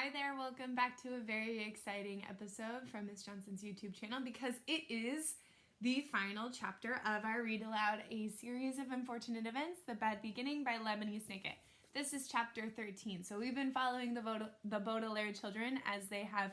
Hi there, welcome back to a very exciting episode from Miss Johnson's YouTube channel because it is the final chapter of our Read Aloud, a series of unfortunate events, The Bad Beginning by Lebanese Snicket. This is chapter 13, so we've been following the Baudelaire children as they have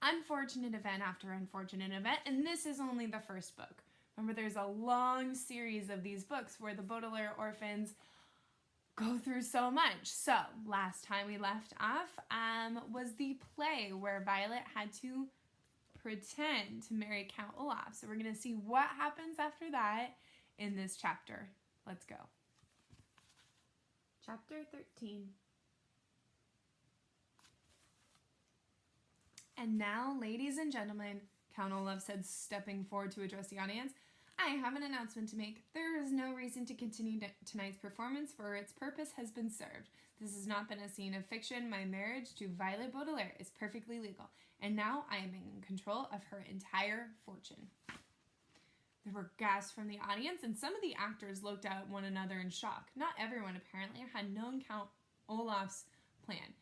unfortunate event after unfortunate event, and this is only the first book. Remember, there's a long series of these books where the Baudelaire orphans go through so much. So last time we left off was the play where Violet had to pretend to marry Count Olaf. So we're going to see what happens after that in this chapter. Let's go. Chapter 13. And now, ladies and gentlemen, Count Olaf said, stepping forward to address the audience, I have an announcement to make. There is no reason to continue tonight's performance, for its purpose has been served. This has not been a scene of fiction. My marriage to Violet Baudelaire is perfectly legal, and now I am in control of her entire fortune. There were gasps from the audience, and some of the actors looked at one another in shock. Not everyone, apparently, had known Count Olaf's plan.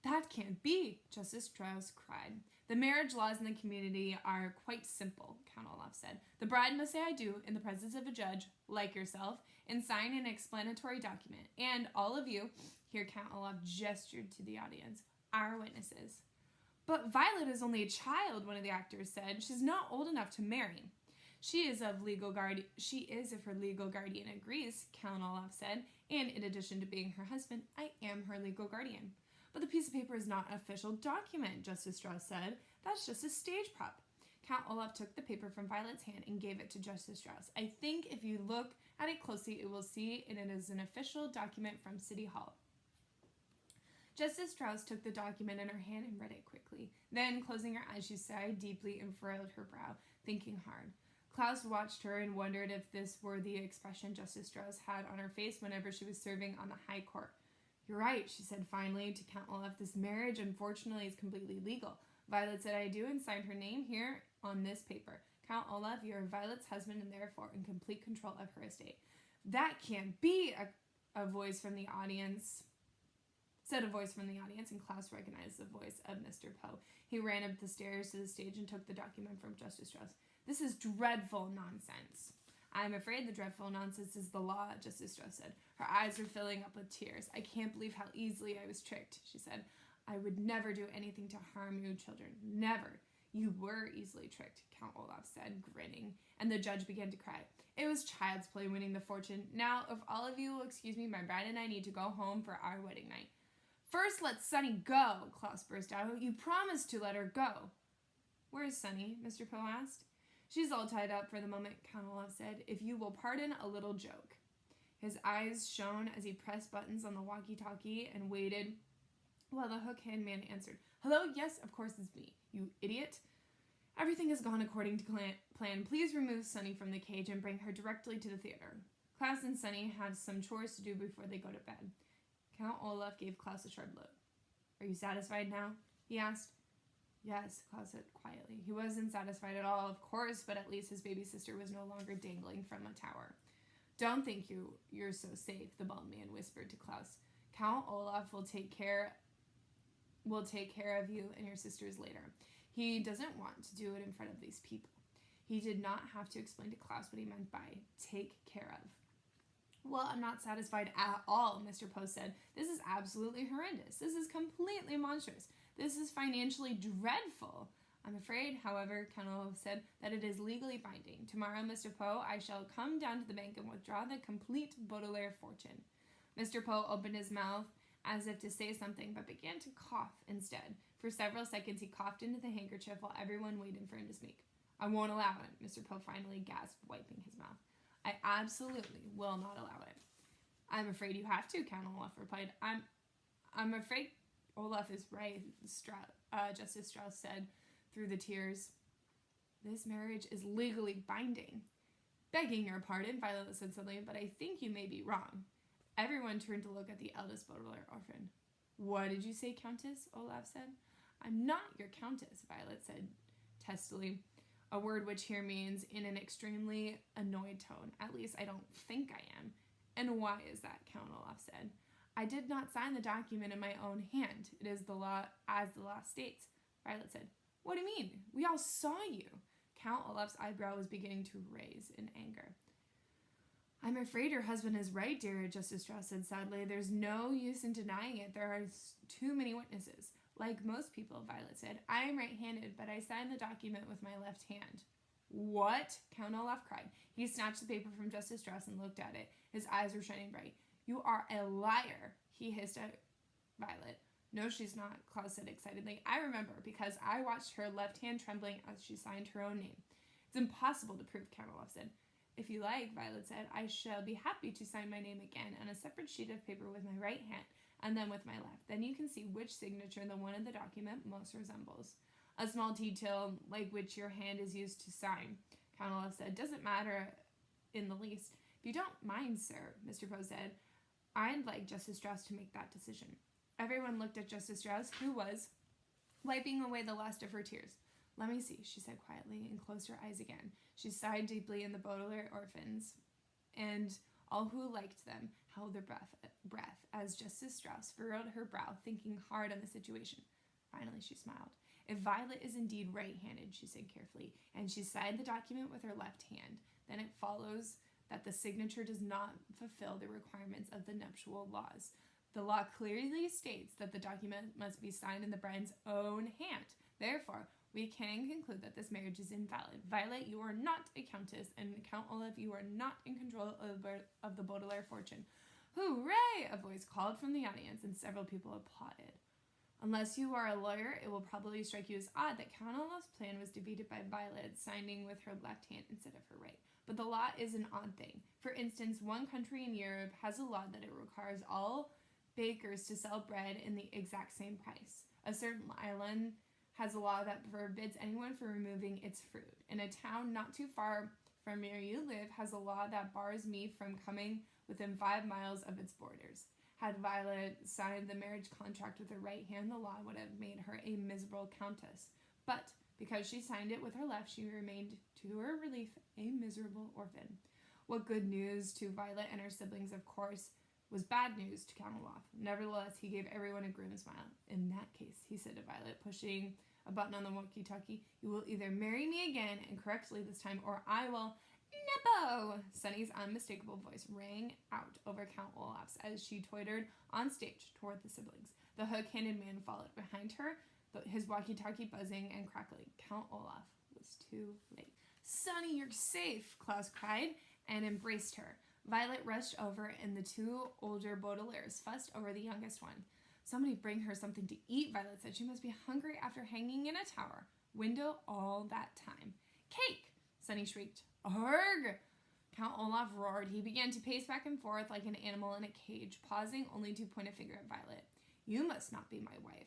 That can't be, Justice Strauss cried. The marriage laws in the community are quite simple, Count Olaf said. The bride must say I do in the presence of a judge, like yourself, and sign an explanatory document. And all of you, here Count Olaf gestured to the audience, are witnesses. But Violet is only a child, one of the actors said. She's not old enough to marry. She is if her legal guardian agrees, Count Olaf said, and in addition to being her husband, I am her legal guardian. But the piece of paper is not an official document, Justice Strauss said. That's just a stage prop. Count Olaf took the paper from Violet's hand and gave it to Justice Strauss. I think if you look at it closely, it will see it is an official document from City Hall. Justice Strauss took the document in her hand and read it quickly. Then, closing her eyes, she sighed deeply and furrowed her brow, thinking hard. Klaus watched her and wondered if this were the expression Justice Strauss had on her face whenever she was serving on the High Court. You're right, she said finally to Count Olaf. This marriage, unfortunately, is completely legal. Violet said I do and signed her name here on this paper. Count Olaf, you are Violet's husband and therefore in complete control of her estate. That can't be, a voice from the audience, said a voice from the audience, and Klaus recognized the voice of Mr. Poe. He ran up the stairs to the stage and took the document from Justice Strauss. This is dreadful nonsense. I'm afraid the dreadful nonsense is the law, Justice Strauss said. Her eyes were filling up with tears. I can't believe how easily I was tricked, she said. I would never do anything to harm you children. Never. You were easily tricked, Count Olaf said, grinning, and the judge began to cry. It was child's play winning the fortune. Now, if all of you will excuse me, my bride and I need to go home for our wedding night. First, let Sunny go, Klaus burst out. You promised to let her go. Where's Sunny? Mr. Poe asked. She's all tied up for the moment, Count Olaf said, if you will pardon a little joke. His eyes shone as he pressed buttons on the walkie-talkie and waited while the hook-hand man answered. Hello, yes, of course it's me, you idiot. Everything has gone according to plan. Please remove Sunny from the cage and bring her directly to the theater. Klaus and Sunny have some chores to do before they go to bed. Count Olaf gave Klaus a sharp look. Are you satisfied now? He asked. Yes, Klaus said quietly. He wasn't satisfied at all, of course, but at least his baby sister was no longer dangling from a tower. Don't think you're so safe, the bald man whispered to Klaus. Count Olaf will take care of you and your sisters later. He doesn't want to do it in front of these people. He did not have to explain to Klaus what he meant by take care of. Well, I'm not satisfied at all, Mr. Poe said. This is absolutely horrendous. This is completely monstrous. This is financially dreadful. I'm afraid, however, Count Olaf said, that it is legally binding. Tomorrow, Mr. Poe, I shall come down to the bank and withdraw the complete Baudelaire fortune. Mr. Poe opened his mouth as if to say something, but began to cough instead. For several seconds, he coughed into the handkerchief while everyone waited for him to speak. I won't allow it, Mr. Poe finally gasped, wiping his mouth. I absolutely will not allow it. I'm afraid you have to, Count Olaf replied. I'm afraid Olaf is right, Justice Strauss said through the tears. This marriage is legally binding. Begging your pardon, Violet said suddenly, but I think you may be wrong. Everyone turned to look at the eldest Baudelaire orphan. What did you say, Countess? Olaf said. I'm not your Countess, Violet said testily, a word which here means in an extremely annoyed tone. At least I don't think I am. And why is that, Count Olaf said. I did not sign the document in my own hand. It is the law as the law states. Violet said, What do you mean? We all saw you. Count Olaf's eyebrow was beginning to raise in anger. I'm afraid your husband is right, dear, Justice Strauss said sadly. There's no use in denying it. There are too many witnesses. Like most people, Violet said, I am right-handed, but I signed the document with my left hand. What? Count Olaf cried. He snatched the paper from Justice Strauss and looked at it. His eyes were shining bright. You are a liar, he hissed at Violet. No, she's not, Klaus said excitedly. I remember, because I watched her left hand trembling as she signed her own name. It's impossible to prove, Count Olaf said. If you like, Violet said, I shall be happy to sign my name again on a separate sheet of paper with my right hand, and then with my left. Then you can see which signature the one in the document most resembles. A small detail, like which your hand is used to sign, Count Olaf said, doesn't matter in the least. If you don't mind, sir, Mr. Poe said, I'd like Justice Strauss to make that decision. Everyone looked at Justice Strauss, who was wiping away the last of her tears. Let me see, she said quietly, and closed her eyes again. She sighed deeply in the Baudelaire orphans, and all who liked them held their breath as Justice Strauss furrowed her brow, thinking hard on the situation. Finally, she smiled. If Violet is indeed right-handed, she said carefully, and she signed the document with her left hand, then it follows that the signature does not fulfill the requirements of the nuptial laws. The law clearly states that the document must be signed in the bride's own hand. Therefore, we can conclude that this marriage is invalid. Violet, you are not a countess, and Count Olaf, you are not in control of the Baudelaire fortune. Hooray! A voice called from the audience, and several people applauded. Unless you are a lawyer, it will probably strike you as odd that Count Olaf's plan was defeated by Violet signing with her left hand instead of her right. But the law is an odd thing. For instance, one country in Europe has a law that it requires all bakers to sell bread in the exact same price. A certain island has a law that forbids anyone from removing its fruit. And a town not too far from where you live has a law that bars me from coming within 5 miles of its borders. Had Violet signed the marriage contract with her right hand, the law would have made her a miserable countess. But because she signed it with her left, she remained, to her relief, a miserable orphan. What good news to Violet and her siblings, of course, was bad news to Count Olaf. Nevertheless, he gave everyone a grim smile. In that case, he said to Violet, pushing a button on the walkie-talkie, you will either marry me again, and correctly this time, or I will... Nepo! Sunny's unmistakable voice rang out over Count Olaf's as she tottered on stage toward the siblings. The hook-handed man followed behind her, his walkie-talkie buzzing and crackling. Count Olaf was too late. Sunny, you're safe, Klaus cried, and embraced her. Violet rushed over, and the two older Baudelaires fussed over the youngest one. Somebody bring her something to eat, Violet said. She must be hungry after hanging in a tower window all that time. Cake! Sunny shrieked. Arrgh! Count Olaf roared. He began to pace back and forth like an animal in a cage, pausing only to point a finger at Violet. You must not be my wife,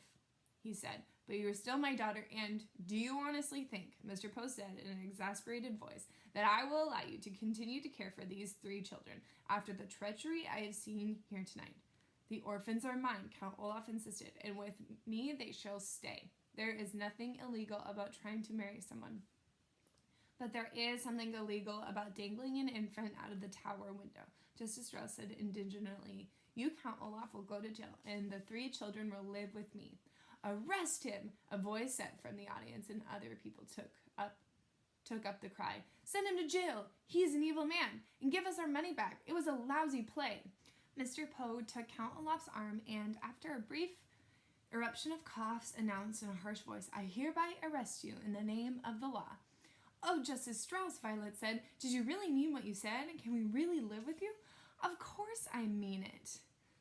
he said, but you are still my daughter, and do you honestly think, Mr. Poe said in an exasperated voice, that I will allow you to continue to care for these 3 children after the treachery I have seen here tonight? The orphans are mine, Count Olaf insisted, and with me they shall stay. There is nothing illegal about trying to marry someone. But there is something illegal about dangling an infant out of the tower window. Justice Strauss said indignantly, you, Count Olaf, will go to jail, and the 3 children will live with me. Arrest him, a voice said from the audience, and other people took up the cry. Send him to jail. He is an evil man, and give us our money back. It was a lousy play. Mr. Poe took Count Olaf's arm, and after a brief eruption of coughs, announced in a harsh voice, I hereby arrest you in the name of the law. Oh, Justice Strauss, Violet said, did you really mean what you said? Can we really live with you? Of course I mean it.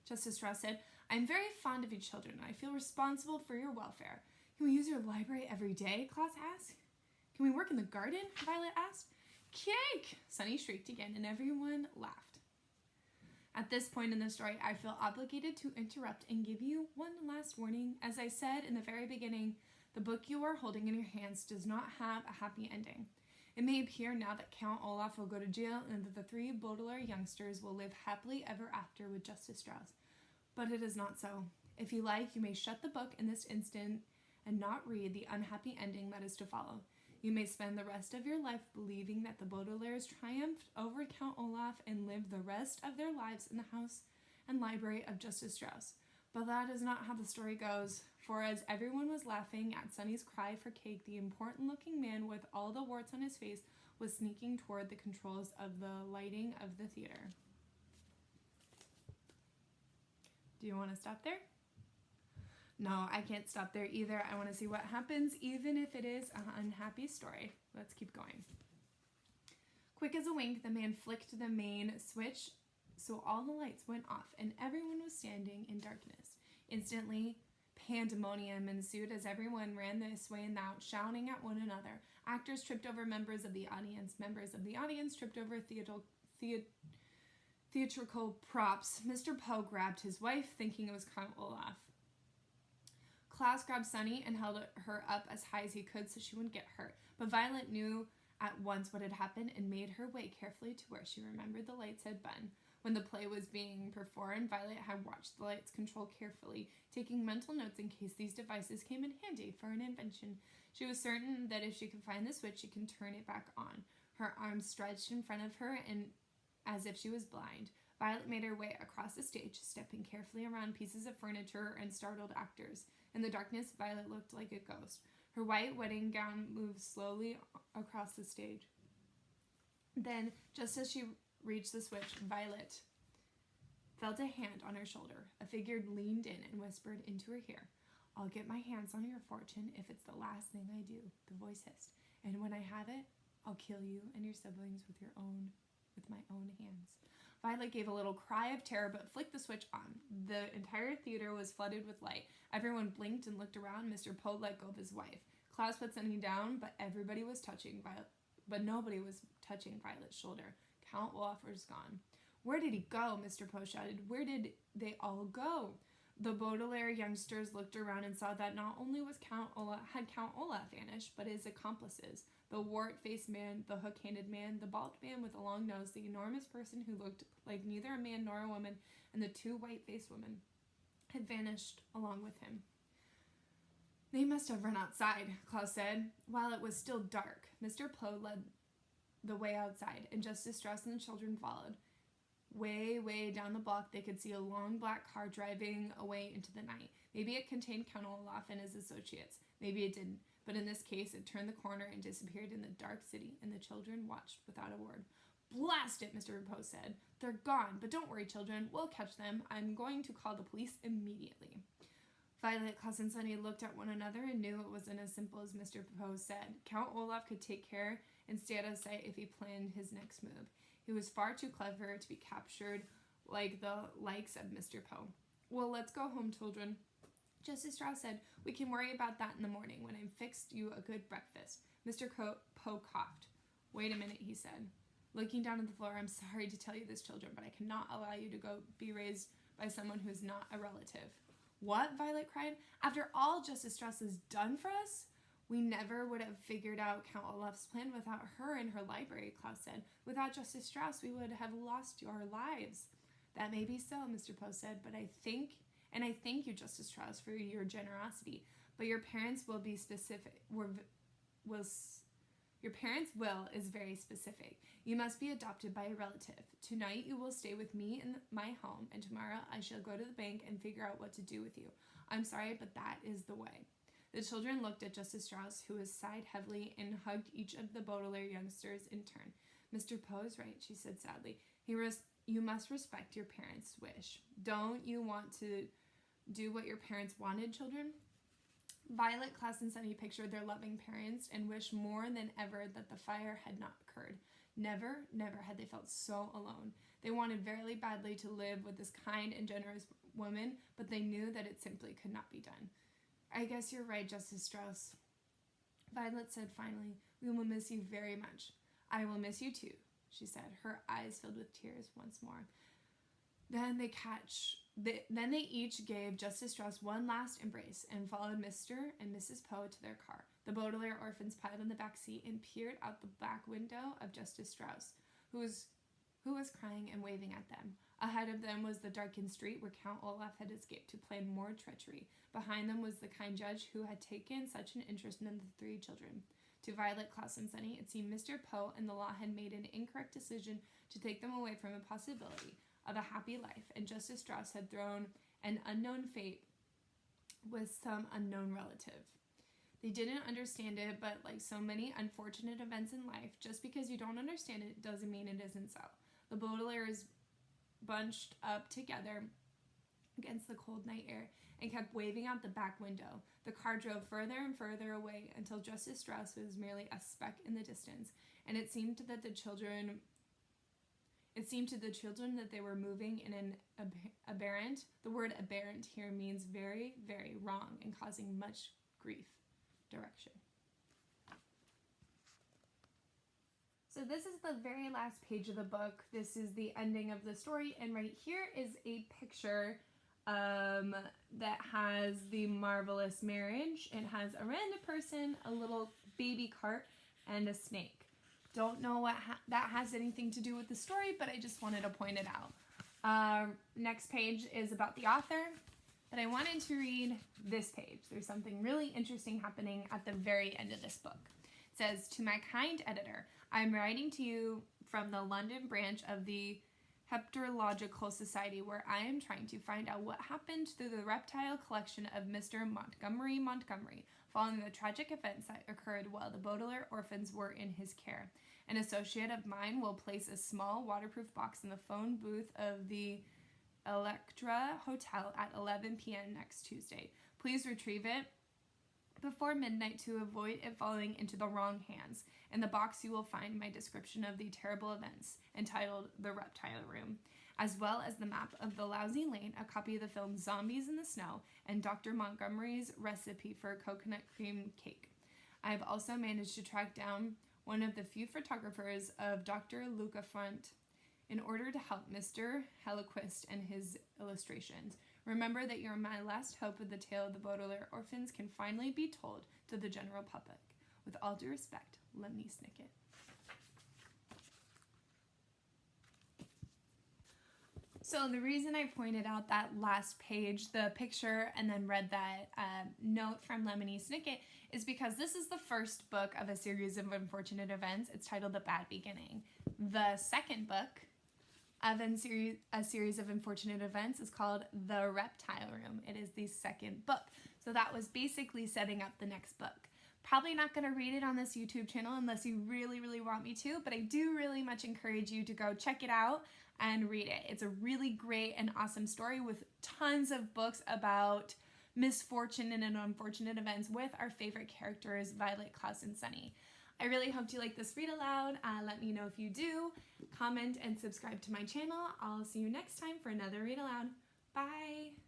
Justice Strauss said, I'm very fond of you children, and I feel responsible for your welfare. Can we use your library every day? Klaus asked. Can we work in the garden? Violet asked. Cake! Sunny shrieked again, and everyone laughed. At this point in the story, I feel obligated to interrupt and give you one last warning. As I said in the very beginning, the book you are holding in your hands does not have a happy ending. It may appear now that Count Olaf will go to jail and that the 3 Baudelaire youngsters will live happily ever after with Justice Strauss. But it is not so. If you like, you may shut the book in this instant and not read the unhappy ending that is to follow. You may spend the rest of your life believing that the Baudelaires triumphed over Count Olaf and lived the rest of their lives in the house and library of Justice Strauss. But that is not how the story goes, for as everyone was laughing at Sonny's cry for cake, the important-looking man with all the warts on his face was sneaking toward the controls of the lighting of the theater. Do you want to stop there? No, I can't stop there either. I want to see what happens, even if it is an unhappy story. Let's keep going. Quick as a wink, the man flicked the main switch, so all the lights went off, and everyone was standing in darkness. Instantly, pandemonium ensued as everyone ran this way and that, shouting at one another. Actors tripped over members of the audience. Members of the audience tripped over theatrical props. Mr. Poe grabbed his wife, thinking it was Count Olaf. Klaus grabbed Sonny and held her up as high as he could so she wouldn't get hurt. But Violet knew at once what had happened and made her way carefully to where she remembered the lights had been. When the play was being performed, Violet had watched the lights control carefully, taking mental notes in case these devices came in handy for an invention. She was certain that if she could find the switch, she could turn it back on. Her arms stretched in front of her and as if she was blind. Violet made her way across the stage, stepping carefully around pieces of furniture and startled actors. In the darkness, Violet looked like a ghost. Her white wedding gown moved slowly across the stage. Then, just as she reached the switch, Violet felt a hand on her shoulder. A figure leaned in and whispered into her ear, "I'll get my hands on your fortune if it's the last thing I do," the voice hissed. "And when I have it, I'll kill you and your siblings with my own hands." Violet gave a little cry of terror but flicked the switch on. The entire theater was flooded with light. Everyone blinked and looked around. Mr. Poe let go of his wife. Klaus put Sonny down, but nobody was touching Violet's shoulder. Count Olaf was gone. "Where did he go?" Mr. Poe shouted. "Where did they all go?" The Baudelaire youngsters looked around and saw that not only had Count Olaf vanished, but his accomplices. The wart-faced man, the hook-handed man, the bald man with a long nose, the enormous person who looked like neither a man nor a woman, and the two white-faced women had vanished along with him. "They must have run outside," Klaus said. While it was still dark, Mr. Poe led the way outside, and Justice Strauss and the children followed. Way down the block, they could see a long black car driving away into the night. Maybe it contained Count Olaf and his associates. Maybe it didn't. But in this case, it turned the corner and disappeared in the dark city, and the children watched without a word. "Blast it," Mr. Poe said. "They're gone, but don't worry, children. We'll catch them. I'm going to call the police immediately." Violet, Klaus, and Sonny looked at one another and knew it wasn't as simple as Mr. Poe said. Count Olaf could take care and stay out of sight if he planned his next move. He was far too clever to be captured like the likes of Mr. Poe. "Well, let's go home, children." Justice Strauss said, "We can worry about that in the morning when I've fixed you a good breakfast." Mr. Poe coughed. "Wait a minute," he said. Looking down at the floor, "I'm sorry to tell you this, children, but I cannot allow you to go be raised by someone who's not a relative." "What?" Violet cried. "After all Justice Strauss has done for us?" "We never would have figured out Count Olaf's plan without her in her library," Klaus said. "Without Justice Strauss, we would have lost our lives." "That may be so," Mr. Poe said, "but I thank you, Justice Strauss, for your generosity. But your parents' will is very specific. You must be adopted by a relative. Tonight you will stay with me in my home, and tomorrow I shall go to the bank and figure out what to do with you. I'm sorry, but that is the way." The children looked at Justice Strauss, who sighed heavily and hugged each of the Baudelaire youngsters in turn. "Mr. Poe is right," she said sadly. "You must respect your parents' wish. Don't you want to do what your parents wanted, children?" Violet, Klaus, and Sonny pictured their loving parents and wished more than ever that the fire had not occurred. Never had they felt so alone. They wanted very badly to live with this kind and generous woman, but they knew that it simply could not be done. "I guess you're right, Justice Strauss," Violet said finally. "We will miss you very much." "I will miss you too," she said, her eyes filled with tears once more. Then they each gave Justice Strauss one last embrace and followed Mr. and Mrs. Poe to their car. The Baudelaire orphans piled in the back seat and peered out the back window of Justice Strauss, who was crying and waving at them. Ahead of them was the darkened street where Count Olaf had escaped to plan more treachery. Behind them was the kind judge who had taken such an interest in the three children. To Violet, Klaus, and Sonny, it seemed Mr. Poe and the law had made an incorrect decision to take them away from a possibility. of a happy life, and Justice Strauss had thrown an unknown fate with some unknown relative. They didn't understand it, but like so many unfortunate events in life, just because you don't understand it doesn't mean it isn't so. The Baudelaires bunched up together against the cold night air and kept waving out the back window. The car drove further and further away until Justice Strauss was merely a speck in the distance, and it seemed to the children that they were moving in an aberrant. The word aberrant here means very, very wrong and causing much grief direction. So this is the very last page of the book. This is the ending of the story, and right here is a picture that has the marvelous marriage. It has a random person, a little baby cart, and a snake. Don't know what that has anything to do with the story, but I just wanted to point it out. Next page is about the author, but I wanted to read this page. There's something really interesting happening at the very end of this book. It says, "To my kind editor, I'm writing to you from the London branch of the Herpetological Society, where I am trying to find out what happened to the reptile collection of Mr. Montgomery, following the tragic events that occurred while the Baudelaire orphans were in his care. An associate of mine will place a small waterproof box in the phone booth of the Electra Hotel at 11 p.m. next Tuesday. Please retrieve it before midnight to avoid it falling into the wrong hands. In the box you will find my description of the terrible events, entitled The Reptile Room, as well as the map of the lousy lane, a copy of the film Zombies in the Snow, and Dr. Montgomery's recipe for coconut cream cake. I have also managed to track down one of the few photographers of Dr. Luca Front in order to help Mr. Heliquist and his illustrations. Remember that you're my last hope of the tale of the Baudelaire orphans can finally be told to the general public. With all due respect, Lemony Snicket." So the reason I pointed out that last page, the picture, and then read that note from Lemony Snicket is because this is the first book of a series of unfortunate events. It's titled The Bad Beginning. The second book of a series of unfortunate events is called The Reptile Room. It is the second book. So that was basically setting up the next book. Probably not going to read it on this YouTube channel unless you really, really want me to, but I do really much encourage you to go check it out and read it. It's a really great and awesome story with tons of books about misfortune and unfortunate events with our favorite characters, Violet, Klaus, and Sunny. I really hope you like this read aloud. Let me know if you do. Comment and subscribe to my channel. I'll see you next time for another read aloud. Bye!